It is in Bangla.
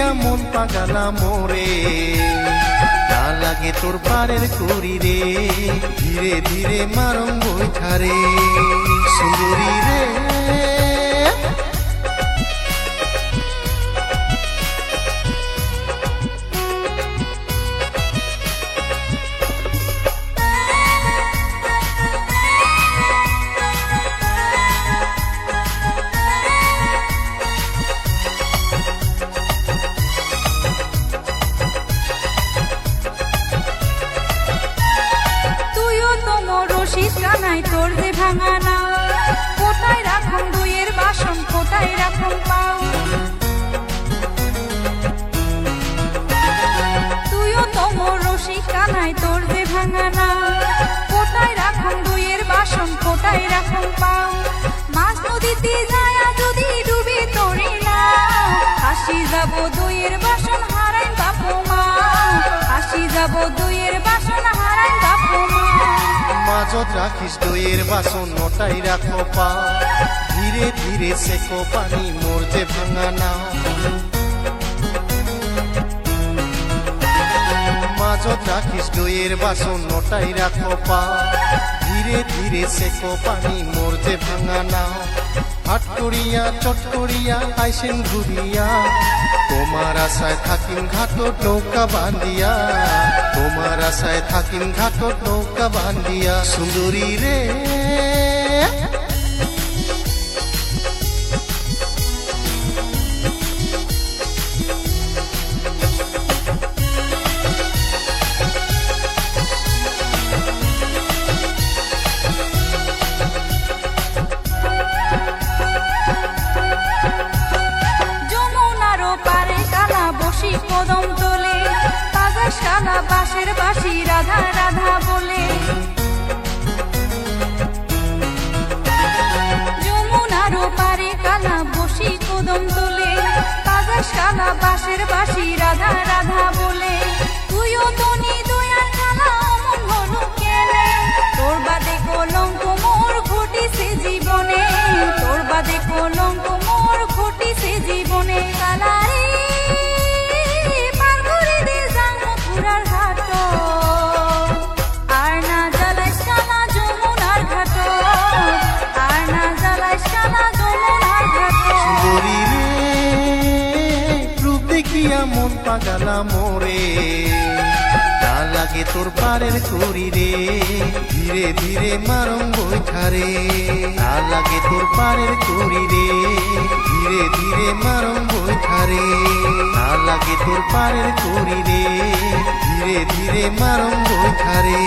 দেখিয়া মন পাগালা মোরে, না লাগে তোর পারের করি রে, ধীরে ধীরে মারং বৈঠারে সুন্দরী রে। কানাই তোর যে ভাঙানা, কোথায় রাখুন দুইয়ের বাসন, কোথায় রাখুন পাও। তুইও তো মোর রসিক কানাই তোর যে ভাঙানা, কোথায় রাখুন দুইয়ের বাসন, কোথায় রাখুন পাও। মাছ নদীতে যায় যদি ডুবে তোরে না, হাসি যাব দুইয়ের বাসন হারাই বাপু মা, হাসি যাব দুইয়ের বাসন হারাই বাপু মা। মাঝত রাখিস দইয়ের বাসন নটাই রাখো পা, ধীরে ধীরে সেকো পানি মোর যে ভাঙা না। মাঝত রাখিস দইয়ের বাসন নটাই রাখো পা, ধীরে ধীরে সেকো পানি মোর যে ভাঙা না। হাট করিয়া চট করিয়া আইসেন ঘুরিয়া, তোমার আশায় থাকিম ঘাটত নৌকা বান্ধিয়া, তোমার আশায় থাকিম ঘাটত নৌকা বান্ধিয়া সুন্দরী রে। কদম তোলে বাজার শালা বাঁশের বাঁশি রাধা রাধা বলে। যমুনারও পারে কালা বসি কদম তোলে বাজার শালা বাঁশের বাঁশি রাধা রাধা বলে। তুইও তনি দয়ার খালা অমন হলু কেনে, তোর বাদে কলঙ্ক মোর ঘটিছে জীবনে, তোর বাদে কলঙ্ক মোর ঘটিছে জীবনে। কালারে মন পাগালা মোরে, না লাগে তোর পারের করি রে, ধীরে ধীরে মারং বৈঠারে। না লাগে তোর পারের করি রে, ধীরে ধীরে মারং বৈঠারে। না লাগে তোর পারের করি রে, ধীরে ধীরে মারং বৈঠারে।